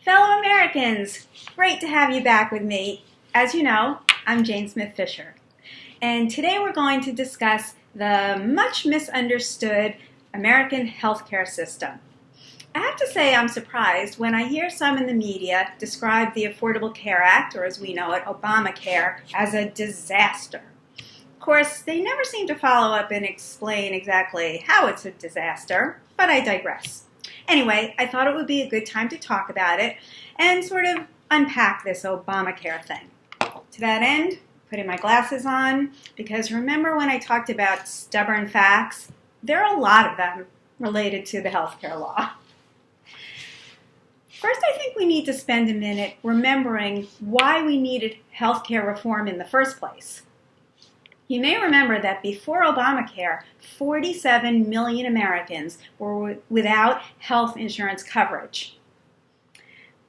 Fellow Americans, great to have you back with me. As you know, I'm Jane Smith Fisher, and today we're going to discuss the much misunderstood American healthcare system. I have to say I'm surprised when I hear some in the media describe the Affordable Care Act, or as we know it, Obamacare, as a disaster. Of course, they never seem to follow up and explain exactly how it's a disaster, but I digress. Anyway, I thought it would be a good time to talk about it and sort of unpack this Obamacare thing. To that end, putting my glasses on, because remember when I talked about stubborn facts? There are a lot of them related to the healthcare law. First, I think we need to spend a minute remembering why we needed healthcare reform in the first place. You may remember that before Obamacare, 47 million Americans were without health insurance coverage.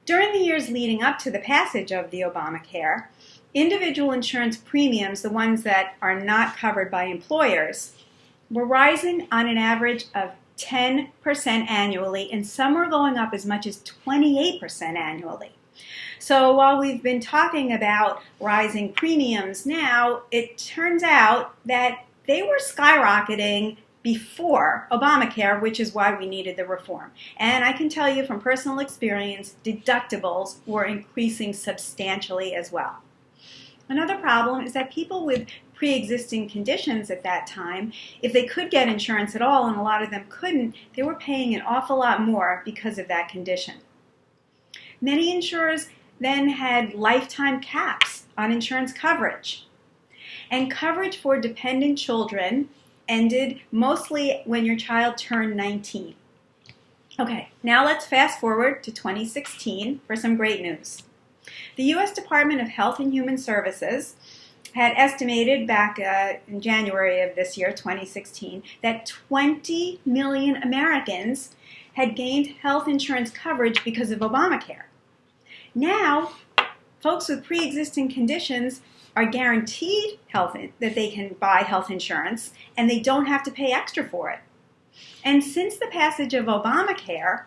During the years leading up to the passage of the Obamacare, individual insurance premiums, the ones that are not covered by employers, were rising on an average of 10% annually, and some were going up as much as 28% annually. So while we've been talking about rising premiums now, it turns out that they were skyrocketing before Obamacare, which is why we needed the reform. And I can tell you from personal experience, deductibles were increasing substantially as well. Another problem is that people with pre-existing conditions at that time, if they could get insurance at all, and a lot of them couldn't, they were paying an awful lot more because of that condition. Many insurers then had lifetime caps on insurance coverage. And coverage for dependent children ended mostly when your child turned 19. Okay, now let's fast forward to 2016 for some great news. The U.S. Department of Health and Human Services had estimated back in January of this year, 2016, that 20 million Americans had gained health insurance coverage because of Obamacare. Now, folks with pre-existing conditions are guaranteed that they can buy health insurance, and they don't have to pay extra for it. And since the passage of Obamacare,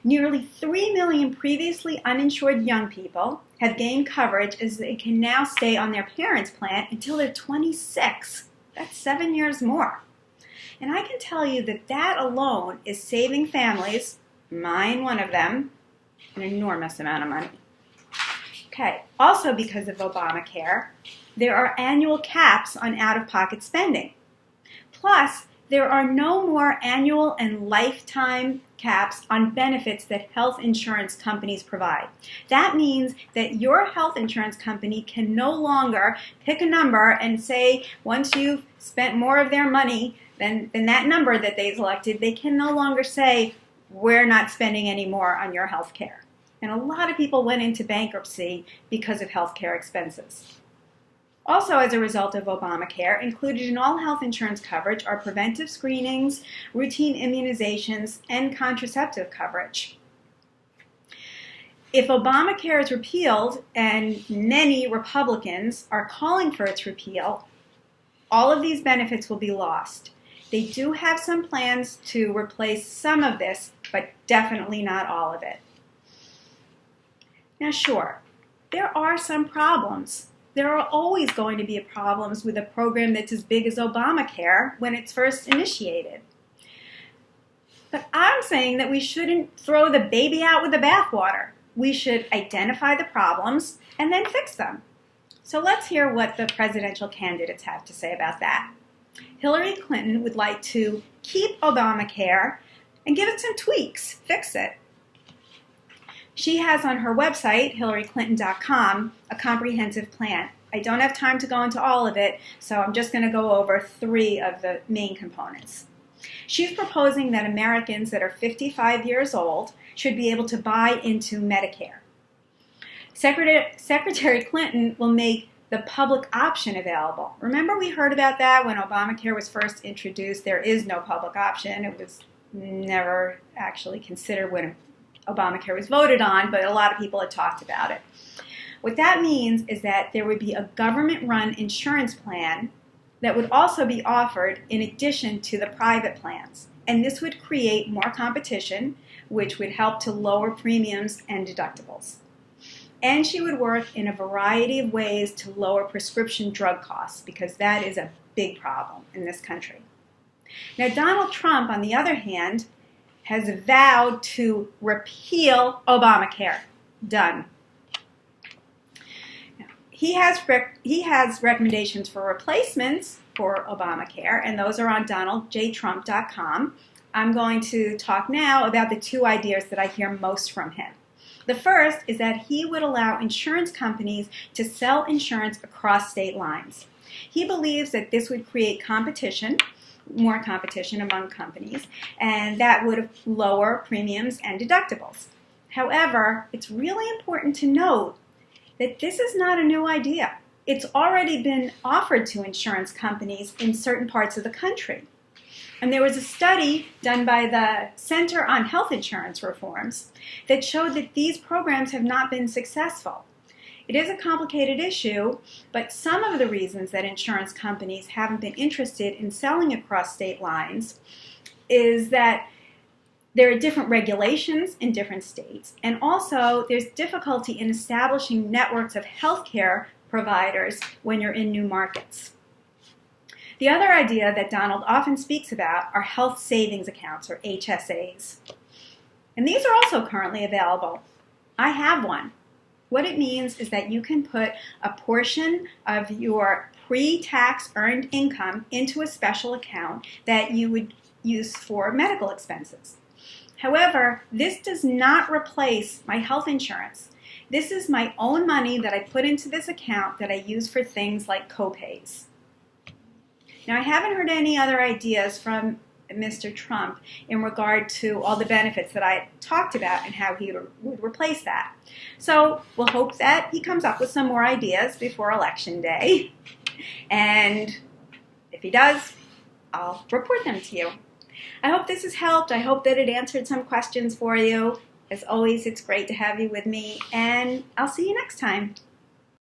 nearly 3 million previously uninsured young people have gained coverage as they can now stay on their parents' plan until they're 26. That's 7 years more. And I can tell you that that alone is saving families, mine one of them, an enormous amount of money. Okay, also because of Obamacare, there are annual caps on out-of-pocket spending. Plus, there are no more annual and lifetime caps on benefits that health insurance companies provide. That means that your health insurance company can no longer pick a number and say once you've spent more of their money than that number that they selected, they can no longer say we're not spending any more on your health care. And a lot of people went into bankruptcy because of health care expenses. Also, as a result of Obamacare, included in all health insurance coverage are preventive screenings, routine immunizations, and contraceptive coverage. If Obamacare is repealed, and many Republicans are calling for its repeal, all of these benefits will be lost. They do have some plans to replace some of this, but definitely not all of it. Now, sure, there are some problems. There are always going to be problems with a program that's as big as Obamacare when it's first initiated. But I'm saying that we shouldn't throw the baby out with the bathwater. We should identify the problems and then fix them. So let's hear what the presidential candidates have to say about that. Hillary Clinton would like to keep Obamacare and give it some tweaks, fix it. She has on her website, hillaryclinton.com, a comprehensive plan. I don't have time to go into all of it, so I'm just going to go over 3 of the main components. She's proposing that Americans that are 55 years old should be able to buy into Medicare. Secretary Clinton will make the public option available. Remember we heard about that when Obamacare was first introduced. There is no public option. It was never actually considered when Obamacare was voted on, but a lot of people had talked about it. What that means is that there would be a government-run insurance plan that would also be offered in addition to the private plans. And this would create more competition which would help to lower premiums and deductibles. And she would work in a variety of ways to lower prescription drug costs, because that is a big problem in this country. Now, Donald Trump, on the other hand, has vowed to repeal Obamacare. Done. Now, he has recommendations for replacements for Obamacare, and those are on donaldjtrump.com. I'm going to talk now about the two ideas that I hear most from him. The first is that he would allow insurance companies to sell insurance across state lines. He believes that this would create competition, more competition among companies, and that would lower premiums and deductibles. However, it's really important to note that this is not a new idea. It's already been offered to insurance companies in certain parts of the country. And there was a study done by the Center on Health Insurance Reforms that showed that these programs have not been successful. It is a complicated issue, but some of the reasons that insurance companies haven't been interested in selling across state lines is that there are different regulations in different states, and also there's difficulty in establishing networks of healthcare providers when you're in new markets. The other idea that Donald often speaks about are health savings accounts, or HSAs. And these are also currently available. I have one. What it means is that you can put a portion of your pre-tax earned income into a special account that you would use for medical expenses. However, this does not replace my health insurance. This is my own money that I put into this account that I use for things like co-pays. Now, I haven't heard any other ideas from Mr. Trump in regard to all the benefits that I talked about and how he would replace that. So we'll hope that he comes up with some more ideas before Election Day. And if he does, I'll report them to you. I hope this has helped. I hope that it answered some questions for you. As always, it's great to have you with me, and I'll see you next time.